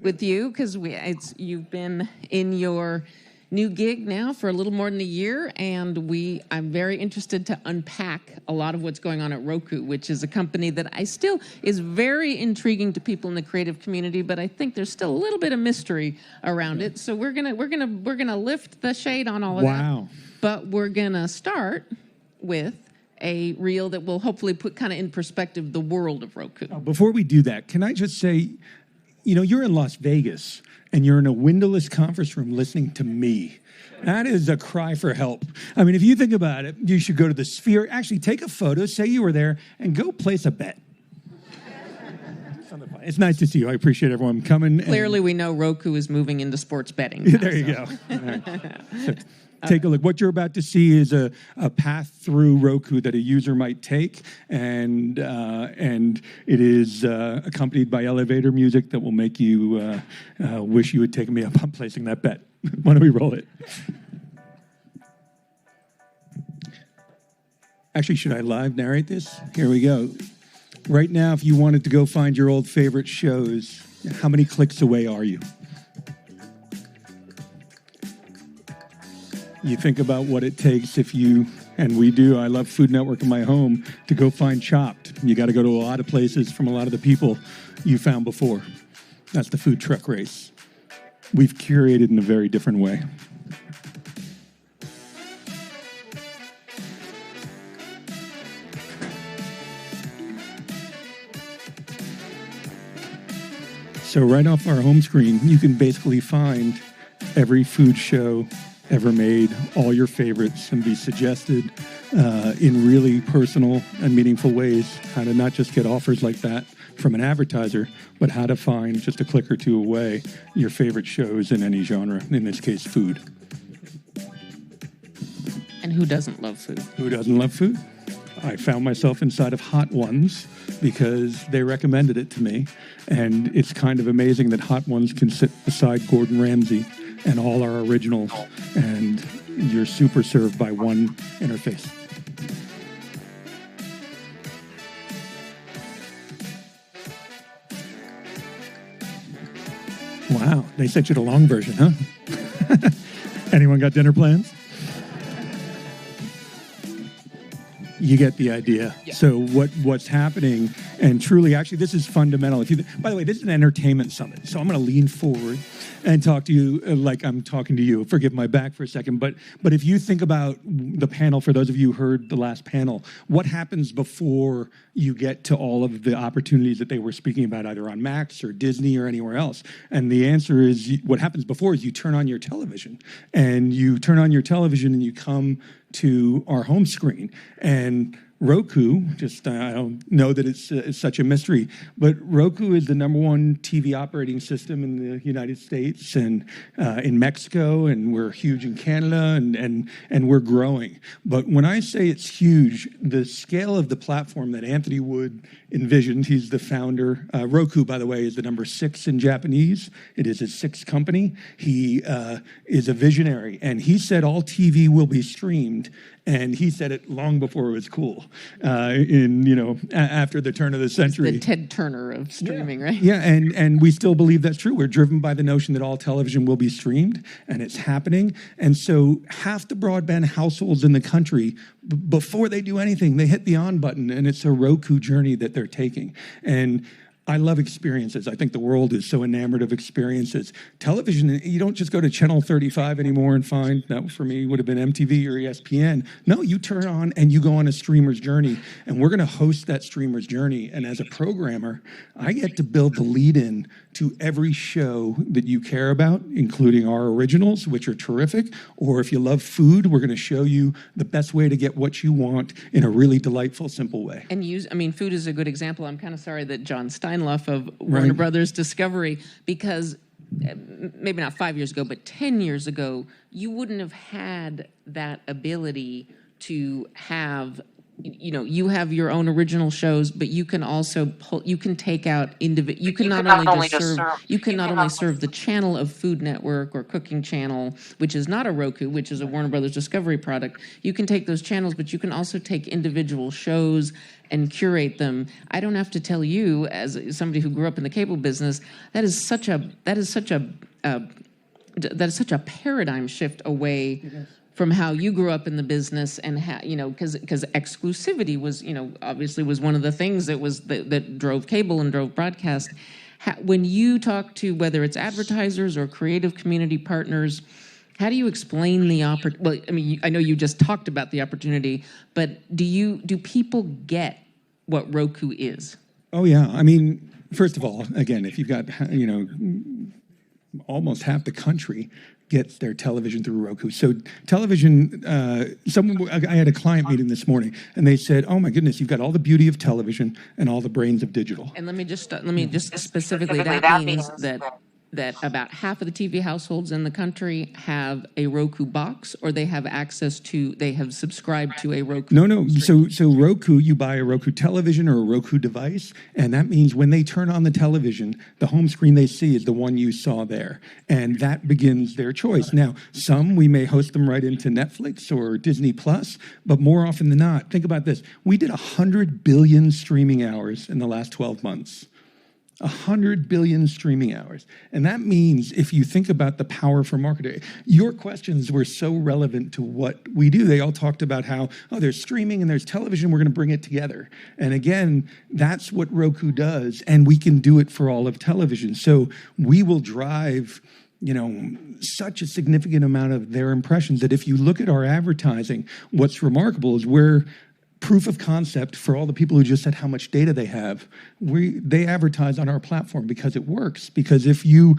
with you because you've been in your new gig now for a little more than a year, and I'm very interested to unpack a lot of what's going on at Roku, which is a company that is very intriguing to people in the creative community, but I think there's still a little bit of mystery around it. So we're gonna lift the shade on all of that. Wow. But we're gonna start with a reel that will hopefully put kind of in perspective the world of Roku. Before we do that, can I just say, you're in Las Vegas and you're in a windowless conference room listening to me. That is a cry for help. I mean, if you think about it, you should go to the Sphere, actually take a photo, say you were there, and go place a bet. It's nice to see you. I appreciate everyone coming. Clearly, we know Roku is moving into sports betting. There you go. All right. So, take a look. What you're about to see is a path through Roku that a user might take, and it is accompanied by elevator music that will make you wish you had taken me up on placing that bet. Why don't we roll it? Actually, should I live narrate this? Here we go. Right now, if you wanted to go find your old favorite shows, how many clicks away are you? You think about what it takes if you, and we do, I love Food Network in my home, to go find Chopped. You got to go to a lot of places from a lot of the people you found before. That's the food truck race. We've curated in a very different way. So right off our home screen, you can basically find every food show ever made, all your favorites, and be suggested in really personal and meaningful ways how to not just get offers like that from an advertiser, but how to find just a click or two away your favorite shows in any genre, in this case, food. And who doesn't love food? Who doesn't love food? I found myself inside of Hot Ones because they recommended it to me, and it's kind of amazing that Hot Ones can sit beside Gordon Ramsay and all our originals, and you're super served by one interface. Wow, they sent you the long version, huh? Anyone got dinner plans? You get the idea. Yeah. So what's happening, and truly, actually, this is fundamental. By the way, this is an entertainment summit, so I'm going to lean forward and talk to you like I'm talking to you. Forgive my back for a second, but if you think about the panel, for those of you who heard the last panel, what happens before you get to all of the opportunities that they were speaking about, either on Max or Disney or anywhere else? And the answer is, what happens before is you turn on your television, and you you come to our home screen, and Roku, I don't know that it's such a mystery, but Roku is the #1 TV operating system in the United States and in Mexico, and we're huge in Canada, and we're growing. But when I say it's huge, the scale of the platform that Anthony Wood envisioned, he's the founder. Roku, by the way, is the number 6 in Japanese. It is his 6th company. He is a visionary, and he said all TV will be streamed. And he said it long before it was cool, after the turn of the century. It's the Ted Turner of streaming, right? Yeah, and we still believe that's true. We're driven by the notion that all television will be streamed, and it's happening. And so half the broadband households in the country, before they do anything, they hit the on button, and it's a Roku journey that they're taking. And I love experiences. I think the world is so enamored of experiences. Television, you don't just go to channel 35 anymore and find, that for me would have been MTV or ESPN. No, you turn on and you go on a streamer's journey, and we're going to host that streamer's journey. And as a programmer, I get to build the lead-in to every show that you care about, including our originals, which are terrific. Or if you love food, we're going to show you the best way to get what you want in a really delightful, simple way. And food is a good example. I'm kind of sorry that John Steinluff of Warner Brothers Discovery, because maybe not 5 years ago, but 10 years ago, you wouldn't have had that ability to have you have your own original shows, but you can also you can take out you can not only just serve, you can not only serve the channel of Food Network or Cooking Channel, which is not a Roku, which is a Warner Brothers Discovery product. You can take those channels, but you can also take individual shows and curate them. I don't have to tell you, as somebody who grew up in the cable business, that is such a paradigm shift away from how you grew up in the business, and how, because exclusivity was, obviously was one of the things that drove cable and drove broadcast. When you talk to, whether it's advertisers or creative community partners, how do you explain the opportunity? Well, I mean, I know you just talked about the opportunity, but do people get what Roku is? Oh yeah, I mean, first of all, again, if you've got almost half the country gets their television through Roku. So television, I had a client meeting this morning, and they said, "Oh my goodness, you've got all the beauty of television and all the brains of digital." And let me just specifically, that means that about half of the TV households in the country have a Roku box, or they have subscribed to a Roku. No. So Roku, you buy a Roku television or a Roku device, and that means when they turn on the television, the home screen they see is the one you saw there, and that begins their choice. Now, we may host them right into Netflix or Disney Plus, but more often than not, think about this: we did 100 billion streaming hours in the last 12 months. 100 billion streaming hours. And that means, if you think about the power for marketing, your questions were so relevant to what we do. They all talked about how, there's streaming and there's television, we're going to bring it together. And again, that's what Roku does, and we can do it for all of television. So we will drive such a significant amount of their impressions that if you look at our advertising, what's remarkable is we're proof of concept for all the people who just said how much data they have. They advertise on our platform because it works. Because if you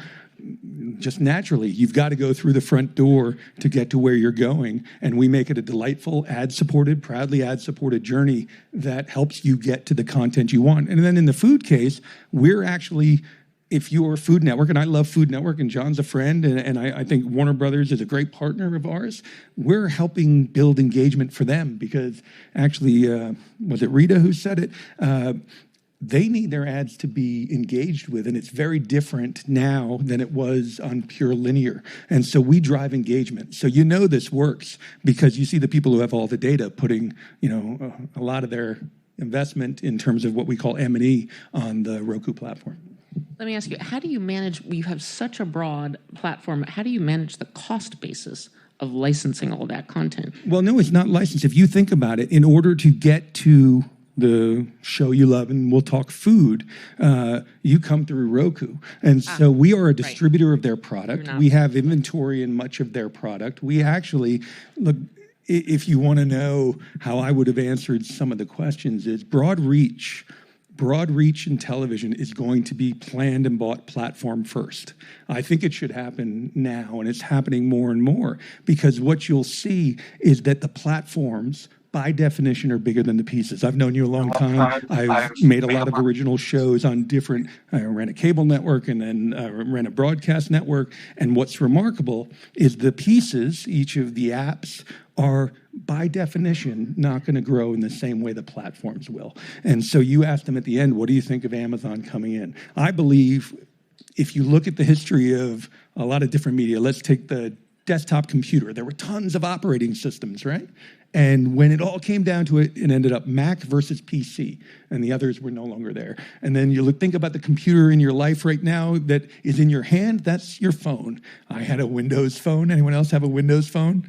just naturally, you've got to go through the front door to get to where you're going, and we make it a delightful, proudly ad-supported journey that helps you get to the content you want. And then in the food case, we're actually, if you're Food Network, and I love Food Network, and John's a friend, and I think Warner Brothers is a great partner of ours, we're helping build engagement for them because actually, was it Rita who said it? They need their ads to be engaged with, and it's very different now than it was on pure linear. And so we drive engagement. So this works because you see the people who have all the data putting, a lot of their investment in terms of what we call M&E on the Roku platform. Let me ask you, how do you manage, you have such a broad platform, how do you manage the cost basis of licensing all that content? Well, no, it's not licensed. If you think about it, in order to get to the show you love, and we'll talk food, you come through Roku. And so we are a distributor of their product. We have inventory in much of their product. We actually, look, if you want to know how I would have answered some of the questions, is broad reach in television is going to be planned and bought platform first. I think it should happen now, and it's happening more and more, because what you'll see is that the platforms, by definition, are bigger than the pieces. I've known you a long time. I've made a lot of original shows on different, I ran a cable network and then ran a broadcast network. And what's remarkable is the pieces, each of the apps, are by definition not going to grow in the same way the platforms will. And so you asked them at the end, what do you think of Amazon coming in? I believe if you look at the history of a lot of different media, let's take the desktop computer. There were tons of operating systems, right? And when it all came down to it, it ended up Mac versus PC, and the others were no longer there. And then you think about the computer in your life right now that is in your hand, that's your phone. I had a Windows phone. Anyone else have a Windows phone?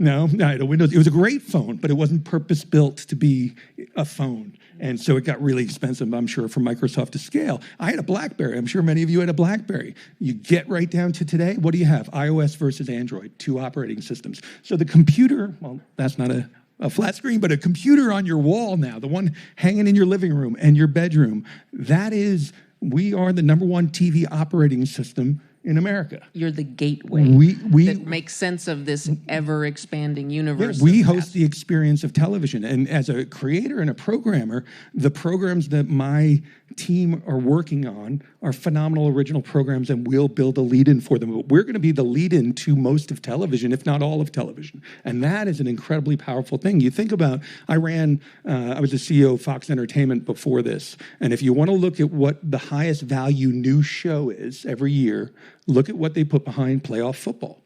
No, I had a Windows. It was a great phone, but it wasn't purpose-built to be a phone. And so it got really expensive, I'm sure, for Microsoft to scale. I had a BlackBerry. I'm sure many of you had a BlackBerry. You get right down to today, what do you have? iOS versus Android, 2 operating systems. So the computer, well, that's not a flat screen, but a computer on your wall now, the one hanging in your living room and your bedroom, we are the number one TV operating system in America. You're the gateway that makes sense of this ever-expanding universe. Yeah, we host the experience of television. And as a creator and a programmer, the programs that my team are working on are phenomenal original programs, and we'll build a lead-in for them. But we're going to be the lead-in to most of television, if not all of television. And that is an incredibly powerful thing. You think about, I was the CEO of Fox Entertainment before this. And if you want to look at what the highest value new show is every year, look at what they put behind playoff football.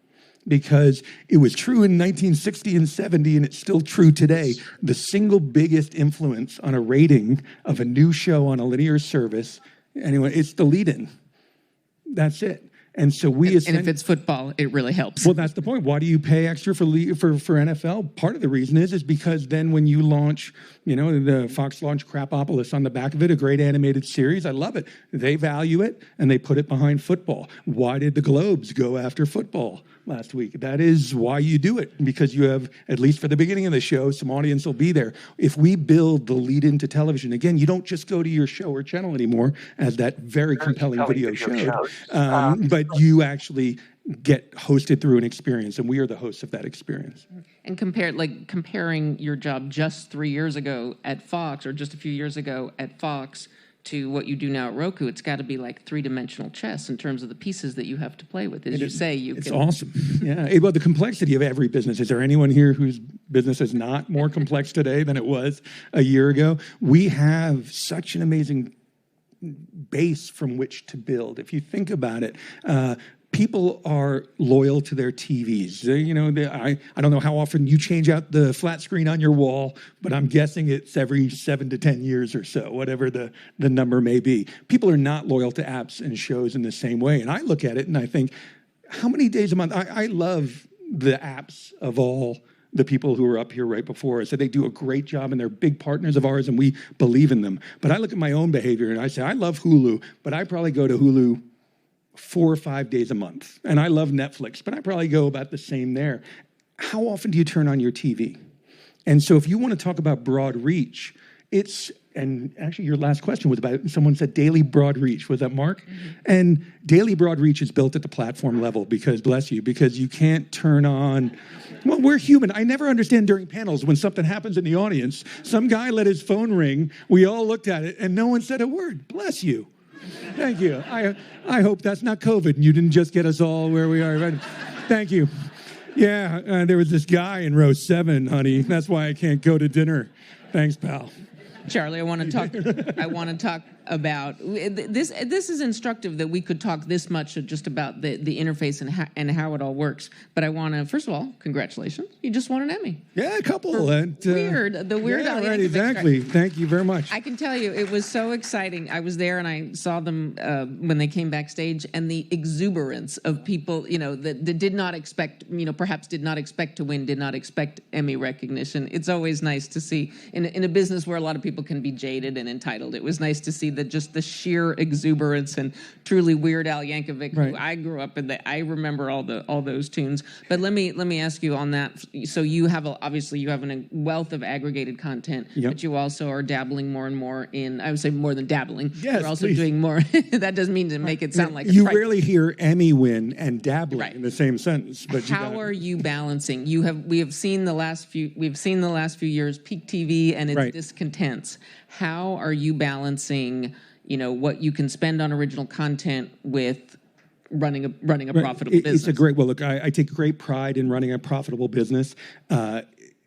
Because it was true in 1960 and 70, and it's still true today. The single biggest influence on a rating of a new show on a linear service, anyway, it's the lead-in. That's it. And so and if it's football, it really helps. Well, that's the point. Why do you pay extra for NFL? Part of the reason is because then when you launch, the Fox launched Crapopolis on the back of it, a great animated series. I love it. They value it, and they put it behind football. Why did the Globes go after football last week? That is why you do it, because you have, at least for the beginning of the show, some audience will be there. If we build the lead into television, again, you don't just go to your show or channel anymore, as that very compelling video showed, but you actually get hosted through an experience, and we are the hosts of that experience. And comparing your job just 3 years ago at Fox, or just a few years ago at Fox, to what you do now at Roku, it's got to be like three-dimensional chess in terms of the pieces that you have to play with. It's awesome. Yeah. Well, the complexity of every business. Is there anyone here whose business is not more complex today than it was a year ago? We have such an amazing base from which to build. If you think about it, people are loyal to their TVs. I don't know how often you change out the flat screen on your wall, but I'm guessing it's every 7 to 10 years or so, whatever the number may be. People are not loyal to apps and shows in the same way. And I look at it and I think, how many days a month? I love the apps of all the people who are up here right before us. So they do a great job, and they're big partners of ours, and we believe in them. But I look at my own behavior and I say, I love Hulu, but I probably go to Hulu 4 or 5 days a month. And I love Netflix, but I probably go about the same there. How often do you turn on your TV? And so if you want to talk about broad reach, and actually your last question was about, someone said daily broad reach. Was that Mark? Mm-hmm. And daily broad reach is built at the platform level because you can't turn on, well, we're human. I never understand during panels when something happens in the audience, some guy let his phone ring, we all looked at it, and no one said a word. Bless you. Thank you. I hope that's not COVID and you didn't just get us all where we are. Thank you. Yeah, there was this guy in row 7, honey. That's why I can't go to dinner. Thanks, pal. Charlie, I want to talk about this. This is instructive that we could talk this much just about the interface and how it all works. But I want to, first of all, congratulations. You just won an Emmy. Yeah, a couple. The Weird Al right, exactly. Thank you very much. I can tell you, it was so exciting. I was there and I saw them when they came backstage, and the exuberance of people, that did not expect, perhaps did not expect to win, did not expect Emmy recognition. It's always nice to see in a business where a lot of people can be jaded and entitled. It was nice to see just the sheer exuberance and truly Weird Al Yankovic, right, who I grew up in. I remember all those tunes. But let me ask you on that. So you have obviously a wealth of aggregated content, yep, but you also are dabbling more and more in. I would say more than dabbling. Yes, you're also please. Doing more. That doesn't mean to make it sound like you rarely hear Emmy win and dabbling, right, in the same sentence. But how are you balancing? We have seen the last few years peak TV and its right, discontents. How are you balancing, what you can spend on original content with running a right, profitable business? It's look, I take great pride in running a profitable business.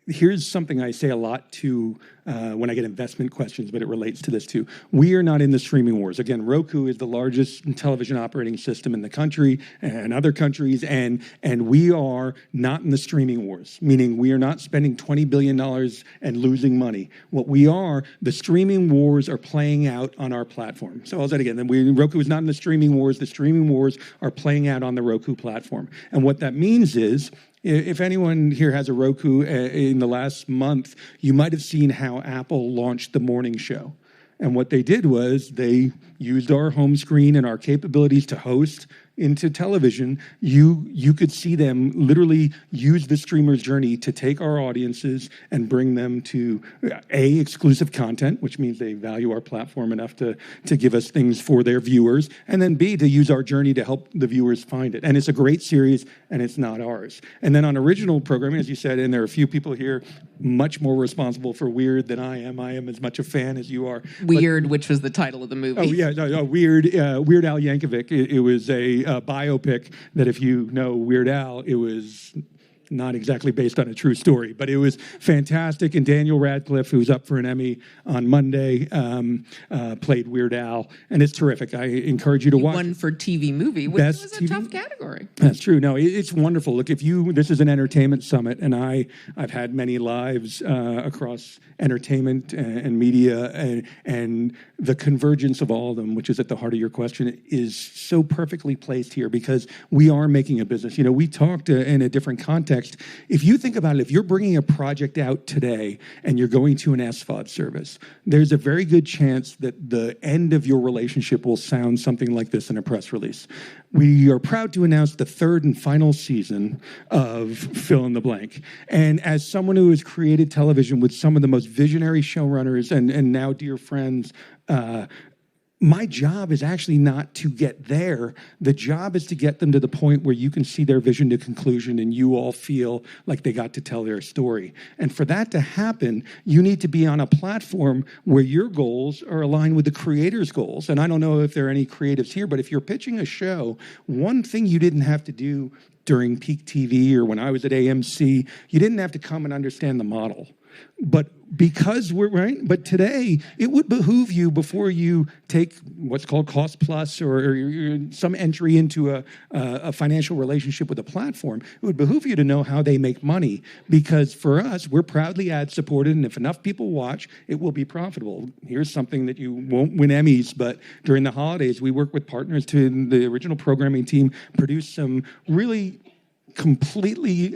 Here's something I say a lot to when I get investment questions, but it relates to this too. We are not in the streaming wars. Again, Roku is the largest television operating system in the country and other countries, and we are not in the streaming wars, meaning we are not spending $20 billion and losing money. What we are, the streaming wars are playing out on our platform. So I'll say it again, Roku is not in the streaming wars. The streaming wars are playing out on the Roku platform. And what that means is, if anyone here has a Roku in the last month, you might have seen how Apple launched the morning show. And what they did was they used our home screen and our capabilities to host into television, you could see them literally use the streamer's journey to take our audiences and bring them to A, exclusive content, which means they value our platform enough to give us things for their viewers, and then B, to use our journey to help the viewers find it. And it's a great series, and it's not ours. And then on original programming, as you said, and there are a few people here much more responsible for Weird than I am. I am as much a fan as you are. Weird, which was the title of the movie. Oh, yeah, Weird Al Yankovic. It was a biopic that, if you know Weird Al, it was not exactly based on a true story, but it was fantastic. And Daniel Radcliffe, who's up for an Emmy on Monday, played Weird Al, and it's terrific. I encourage you to watch. Won for TV movie, which Best was a TV? tough category. That's true. No, it's wonderful. Look, this is an entertainment summit, and I've had many lives across entertainment and media, and the convergence of all of them, which is at the heart of your question, is so perfectly placed here because we are making a business. You know, we talked in a different context. If you think about it, if you're bringing a project out today and you're going to an SVOD service, there's a very good chance that the end of your relationship will sound something like this in a press release. We are proud to announce the third and final season of Fill in the Blank. And as someone who has created television with some of the most visionary showrunners and now dear friends, my job is actually not to get there. The job is to get them to the point where you can see their vision to conclusion and you all feel like they got to tell their story. And for that to happen, you need to be on a platform where your goals are aligned with the creator's goals. And I don't know if there are any creatives here, but if you're pitching a show, one thing you didn't have to do during peak TV or when I was at AMC, you didn't have to come and understand the model. But because we're right, but today it would behoove you before you take what's called cost plus or some entry into a financial relationship with a platform, it would behoove you to know how they make money. Because for us, we're proudly ad supported, and if enough people watch, it will be profitable. Here's something that you won't win Emmys, but during the holidays, we work with partners to the original programming team produce some really completely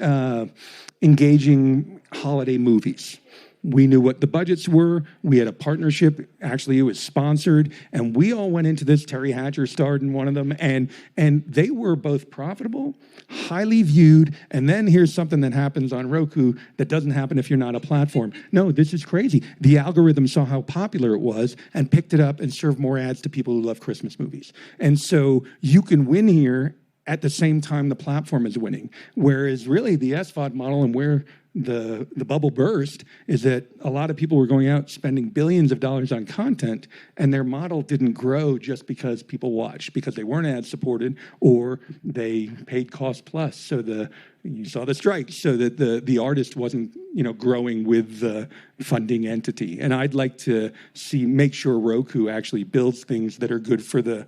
engaging holiday movies. We knew what the budgets were. We had a partnership. Actually, it was sponsored. And we all went into this. Terry Hatcher starred in one of them. And they were both profitable, highly viewed. And then here's something that happens on Roku that doesn't happen if you're not a platform. No, this is crazy. The algorithm saw how popular it was and picked it up and served more ads to people who love Christmas movies. And so you can win here at the same time the platform is winning. Whereas really the SVOD model and where the bubble burst is that a lot of people were going out spending billions of dollars on content, and their model didn't grow just because people watched, because they weren't ad supported or they paid cost plus. So you saw the strike, so that the artist wasn't growing with the funding entity. And I'd like to make sure Roku actually builds things that are good for the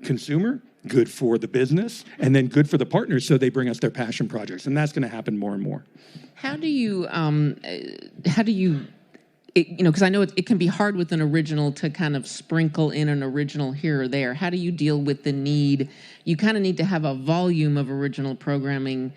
consumer, good for the business, and then good for the partners so they bring us their passion projects. And that's going to happen more and more. How do you, because I know it can be hard with an original to kind of sprinkle in an original here or there. How do you deal with the need? You kind of need to have a volume of original programming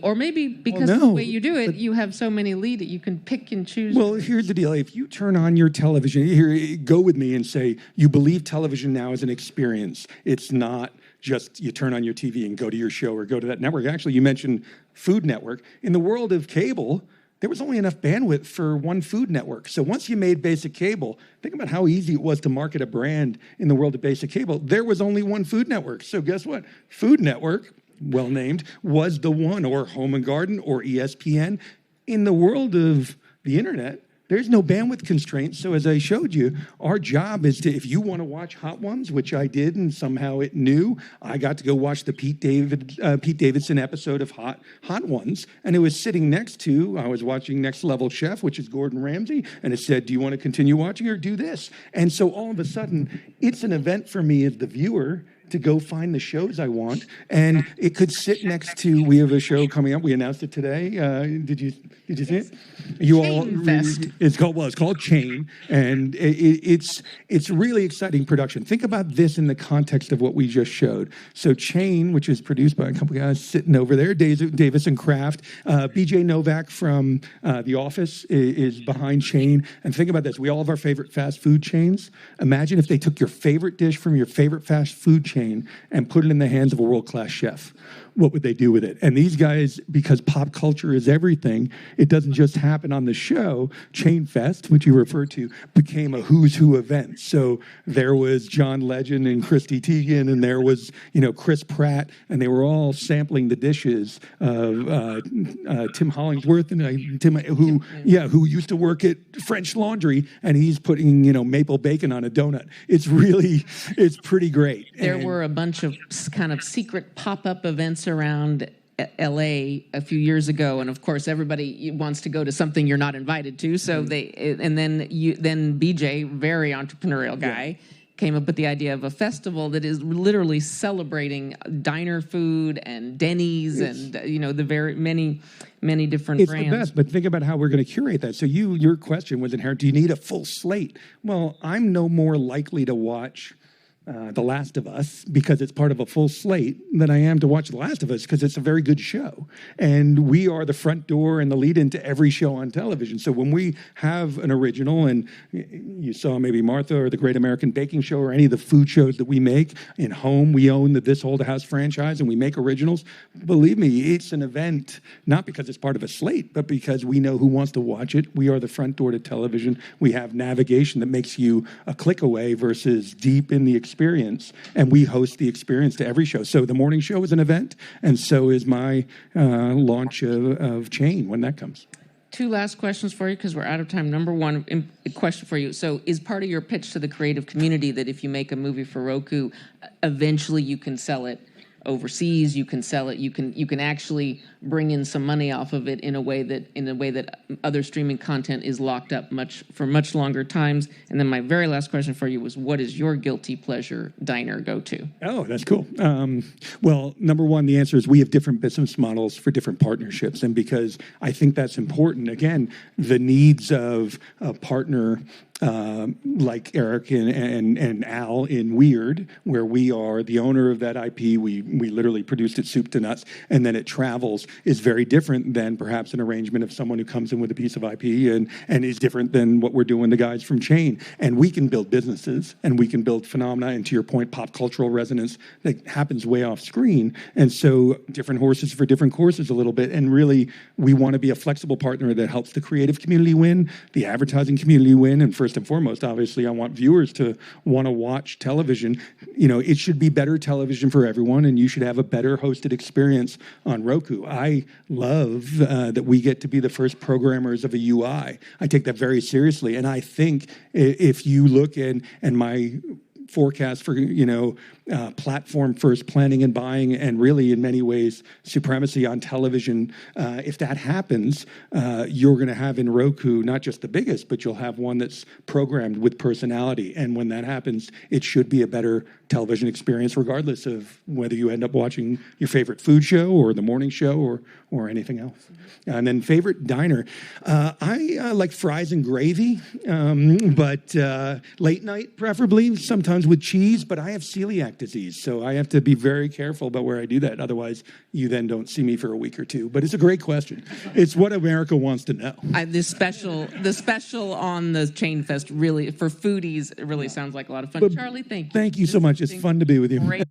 or maybe because of the way you do it, you have so many lead that you can pick and choose. Well, here's the deal. If you turn on your television, here, go with me and say, you believe television now is an experience. It's not just you turn on your TV and go to your show or go to that network. Actually, you mentioned Food Network. In the world of cable, there was only enough bandwidth for one Food Network. So once you made basic cable, think about how easy it was to market a brand in the world of basic cable. There was only one Food Network. So guess what? Food Network, well named, was the one, or Home and Garden or ESPN. In the world of the internet, there's no bandwidth constraints. So as I showed you, our job is to, if you want to watch Hot Ones, which I did, and somehow it knew, I got to go watch the Pete Davidson episode of Hot Ones, and it was sitting next to, I was watching Next Level Chef, which is Gordon Ramsay, and it said, do you want to continue watching or do this? And so all of a sudden, it's an event for me as the viewer to go find the shows I want, and it could sit next to. We have a show coming up. We announced it today. Did you see it? You Chain Fest. It's called Chain, and it's really exciting production. Think about this in the context of what we just showed. So Chain, which is produced by a couple guys sitting over there, Davis and Kraft. BJ Novak from The Office is behind Chain. And think about this: we all have our favorite fast food chains. Imagine if they took your favorite dish from your favorite fast food chain chain and put it in the hands of a world-class chef, what would they do with it? And these guys, because pop culture is everything, it doesn't just happen on the show. Chain Fest, which you referred to, became a who's who event. So there was John Legend and Christy Teigen, and there was, Chris Pratt, and they were all sampling the dishes of Tim Hollingsworth, and who used to work at French Laundry, and he's putting, maple bacon on a donut. It's pretty great. There were a bunch of kind of secret pop-up events around LA a few years ago, and of course everybody wants to go to something you're not invited to. So then BJ, very entrepreneurial guy, came up with the idea of a festival that is literally celebrating diner food and Denny's and the very many different brands. It's the best, but think about how we're going to curate that. So your question was inherent. Do you need a full slate? Well, I'm no more likely to watch The Last of Us because it's part of a full slate than I am to watch The Last of Us because it's a very good show. And we are the front door and the lead into every show on television. So when we have an original, and you saw maybe Martha or the Great American Baking Show or any of the food shows that we make in home, we own the This Old House franchise and we make originals. Believe me, it's an event, not because it's part of a slate, but because we know who wants to watch it. We are the front door to television. We have navigation that makes you a click away versus deep in the experience, and we host the experience to every show. So the morning show is an event, and so is my launch of Chain when that comes. Two last questions for you because we're out of time. Number one, a question for you. So is part of your pitch to the creative community that if you make a movie for Roku, eventually you can sell it overseas, you can sell it, you can actually bring in some money off of it in a way that other streaming content is locked up for much longer times? And then my very last question for you was, what is your guilty pleasure diner go-to? Oh, that's cool. Well, number one, the answer is we have different business models for different partnerships. And because I think that's important, again, the needs of a partner like Eric and Al in Weird, where we are the owner of that IP. We literally produced it soup to nuts, and then it travels, is very different than perhaps an arrangement of someone who comes in with a piece of IP and is different than what we're doing the guys from Chain. And we can build businesses, and we can build phenomena, and to your point, pop cultural resonance that happens way off screen. And so different horses for different courses a little bit. And really, we want to be a flexible partner that helps the creative community win, the advertising community win, and first and foremost, obviously, I want viewers to want to watch television. It should be better television for everyone, and you should have a better hosted experience on Roku. I love that we get to be the first programmers of a UI. I take that very seriously, and I think if you look and my forecast for platform first planning and buying, and really in many ways supremacy on television, if that happens, you're going to have in Roku not just the biggest, but you'll have one that's programmed with personality. And when that happens, it should be a better television experience regardless of whether you end up watching your favorite food show or the morning show or anything else. And then favorite diner, I like fries and gravy, but late night preferably, sometimes with cheese, but I have celiac disease, so I have to be very careful about where I do that. Otherwise, you then don't see me for a week or two. But it's a great question. It's what America wants to know. The special on the Chain Fest really, for foodies, it really sounds like a lot of fun. But Charlie, thank you. Thank you so much. It's fun to be with you. Great.